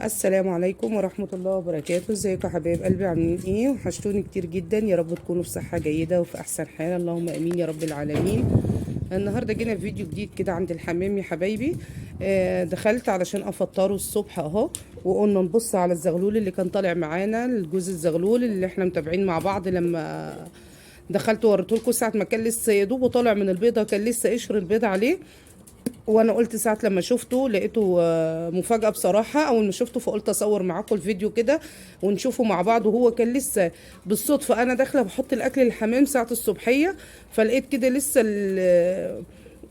السلام عليكم ورحمة الله وبركاته. ازيكم يا حبايب قلبي؟ عاملين ايه؟ وحشتوني كتير جدا. يا رب تكونوا في صحة جيدة وفي احسن حال، اللهم امين يا رب العالمين. النهاردة جينا في فيديو جديد كده عند الحمام يا حبايبي. دخلت علشان افطره الصبح اهو، وقلنا نبص على الزغلول اللي كان طالع معانا، الجوز الزغلول اللي احنا متابعين مع بعض. لما دخلت وريتهولكوا ساعة ما كان لسه يا دوب طالع من البيضة، كان لسه قشر البيضة عليه. وانا قلت ساعة لما شفته لقيته مفاجأة بصراحة. اول ما شفته فقلت اصور معاكم الفيديو كده ونشوفه مع بعض. وهو كان لسه بالصدفة انا داخلة بحط الاكل للحمام ساعة الصبحية، فلقيت كده لسه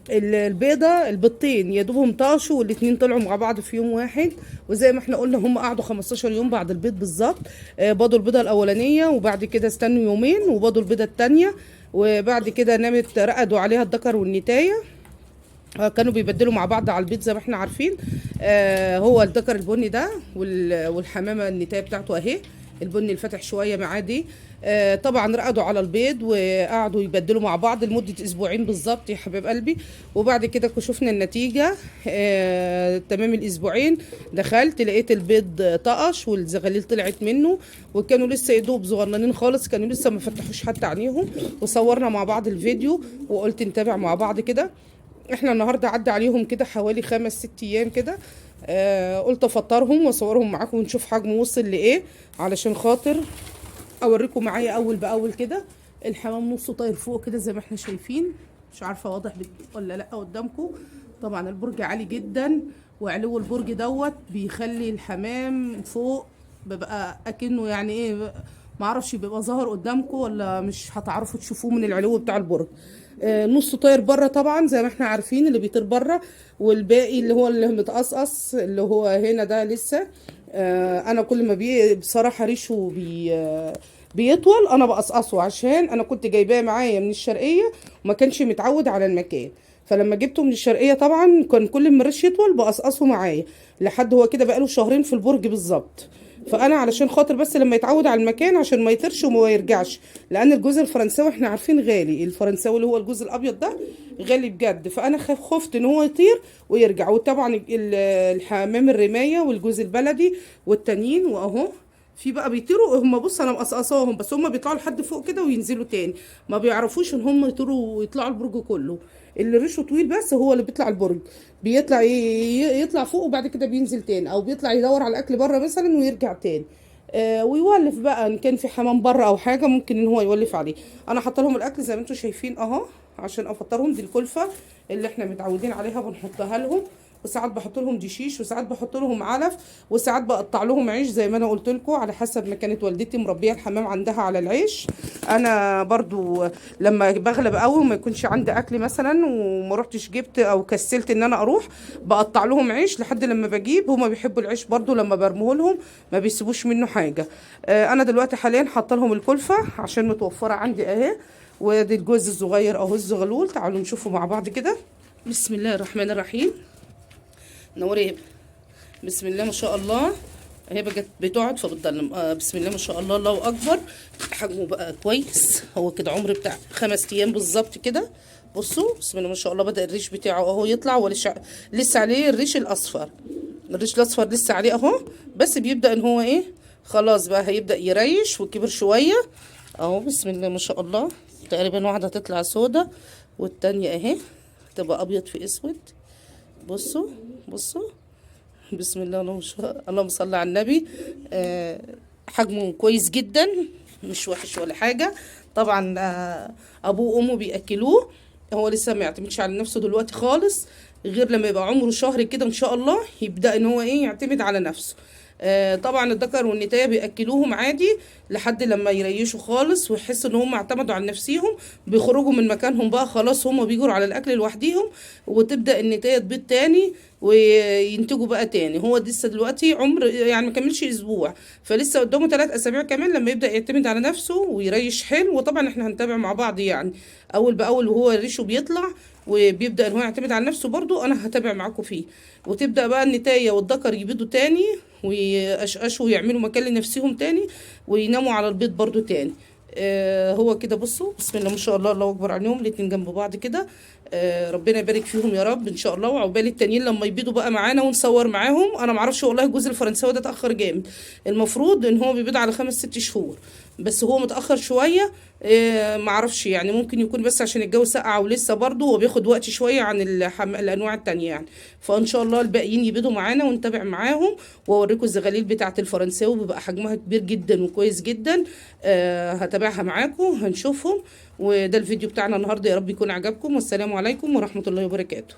البيضة البيضتين يا دوبهم طاشوا، والاتنين طلعوا مع بعض في يوم واحد. وزي ما احنا قلنا هم قعدوا 15 يوم بعد البيض بالظبط. بيضوا البيضة الاولانية، وبعد كده استنوا يومين وبيضوا البيضة التانية، وبعد كده نامت رقدوا عليها الذكر والنتاية. كانوا بيبدلوا مع بعض على البيض زي ما احنا عارفين. هو الذكر البني ده والحمامه النتايه بتاعته اهي، البني الفاتح شويه معاه دي. طبعا رقدوا على البيض وقعدوا يبدلوا مع بعض لمده اسبوعين بالظبط يا حبيب قلبي. وبعد كده شفنا النتيجه. تمام الاسبوعين دخلت لقيت البيض طقش والزغاليل طلعت منه، وكانوا لسه يدوب صغننين خالص، كانوا لسه ما فتحوش حتى عينيهم. وصورنا مع بعض الفيديو وقلت نتابع مع بعض كده. احنا النهارده عدى عليهم كده حوالي 5 6 ايام كده. قلت افطرهم واصورهم معاكم ونشوف حجمه وصل لايه، علشان خاطر اوريكم معايا اول باول كده. الحمام نصه طاير فوق كده زي ما احنا شايفين، مش عارفه واضح ولا لا قدامكم. طبعا البرج عالي جدا، وعلو البرج دوت بيخلي الحمام فوق بيبقى اكنه يعني ايه، معرفش بيبقى ظاهر قدامكم ولا مش هتعرفوا تشوفوه من العلو بتاع البرج. نصه طاير بره طبعا زي ما احنا عارفين، اللي بيطير بره، والباقي اللي هو اللي متقصقص اللي هو هنا ده لسه. انا كل ما بصراحه ريشه بيطول انا بقصقصه، عشان انا كنت جايباه معايا من الشرقيه وما كانش متعود على المكان. فلما جبته من الشرقيه طبعا كان كل ما الريش يطول بقصقصه معايا، لحد هو كده بقاله شهرين في البرج بالظبط. فانا علشان خاطر بس لما يتعود على المكان عشان ما يطيرش وما يرجعش، لان الجوز الفرنساوي احنا عارفين غالي، الفرنساوي اللي هو الجوز الابيض ده غالي بجد. فانا خفت ان هو يطير ويرجع. وطبعا الحمام الرمايه والجوز البلدي والتانيين واهو في بقى بيطيروا هم. بص انا مقصقصاهم بس هم بيطلعوا لحد فوق كده وينزلوا تاني، ما بيعرفوش ان هم يطيروا ويطلعوا البرج كله. اللي ريشه طويل بس هو اللي بيطلع البرج، بيطلع يطلع فوق وبعد كده بينزل تاني، او بيطلع يدور على الاكل بره مثلا ويرجع تاني. ويولف بقى ان كان في حمام بره او حاجه ممكن ان هو يولف عليه. انا حاطه لهم الاكل زي ما انتم شايفين اهو عشان افطرهم. دي الكلفه اللي احنا متعودين عليها بنحطها لهم، وساعات بحط لهم دشيش، وساعات بحط لهم علف، وساعات بقطع لهم عيش زي ما انا قلت لكم، على حسب ما كانت والدتي مربيه الحمام عندها على العيش. انا برضو لما بغلب قوي وما يكونش عندي اكل مثلا وما رحتش جبت او كسلت ان انا اروح، بقطع لهم عيش لحد لما بجيب. هما بيحبوا العيش برضو، لما برموه لهم ما بيسيبوش منه حاجه. انا دلوقتي حاليا حاطه لهم الكلفه عشان متوفره عندي اهي. وادي الجوز الصغير اهو الزغلول، تعالوا نشوفه مع بعض كده. بسم الله الرحمن الرحيم. نوري هبه. بسم الله ما شاء الله. هبه بتقعد فبتضلم. بسم الله ما شاء الله، الله اكبر. حجمه بقى كويس، هو كده عمر بتاع 5 ايام بالظبط كده. بصوا بسم الله ما شاء الله، بدأ الريش بتاعه اهو يطلع، لسه عليه الريش الاصفر. الريش الاصفر لسه عليه اهو، بس بيبدأ ان هو ايه، خلاص بقى هيبدأ يريش وكبر شوية اهو. بسم الله ما شاء الله. تقريبا واحدة هتطلع سودة والتانية اهي تبقى ابيض في اسود. بصوا بصوا بسم الله، اللهم صل على النبي. حجمه كويس جدا، مش وحش ولا حاجة. طبعا ابوه وامه بياكلوه، هو لسه ما يعتمدش على نفسه دلوقتي خالص، غير لما يبقى عمره شهر كده ان شاء الله يبدأ ان هو ايه يعتمد على نفسه. طبعا الذكر والنتايه بياكلوهم عادي لحد لما يريشوا خالص ويحسوا ان هم اعتمدوا على نفسيهم، بيخرجوا من مكانهم بقى خلاص، هم بيجروا على الاكل لوحديهم. وتبدا النتايه تبيض تاني وينتجوا بقى تاني. هو لسه دلوقتي عمر يعني ما كملش اسبوع، فلسه قدامه 3 اسابيع كمان لما يبدا يعتمد على نفسه ويريش حلو. وطبعا احنا هنتابع مع بعض يعني اول باول، وهو ريشه بيطلع وبيبدا ان هو يعتمد على نفسه برضو، انا هتابع معاكم فيه. وتبدا بقى النتايه والذكر يبيضوا تاني ويقشقشوا ويعملوا مكان لنفسهم تاني، ويناموا على البيض برضو تاني. هو كده بصوا بسم الله ما شاء الله، الله اكبر عليهم الاتنين جنب بعض كده. ربنا يبارك فيهم يا رب ان شاء الله. وعقبال التانيين لما يبيضوا بقى معانا ونصور معاهم. انا معرفش والله الجوز الفرنساوي ده اتاخر جامد، المفروض ان هو بيبيض على 5 6 شهور، بس هو متاخر شويه. معرفش يعني، ممكن يكون بس عشان الجو ساقع ولسه برضه هو بياخد وقت شويه عن الانواع التانية يعني. فان شاء الله الباقيين يبيضوا معانا ونتابع معاهم، واوريكم الزغاليل بتاعه الفرنساوي بيبقى حجمها كبير جدا وكويس جدا. هتابعها معاكم هنشوفهم. وده الفيديو بتاعنا النهارده، يا رب يكون عجبكم، والسلام عليكم ورحمه الله وبركاته.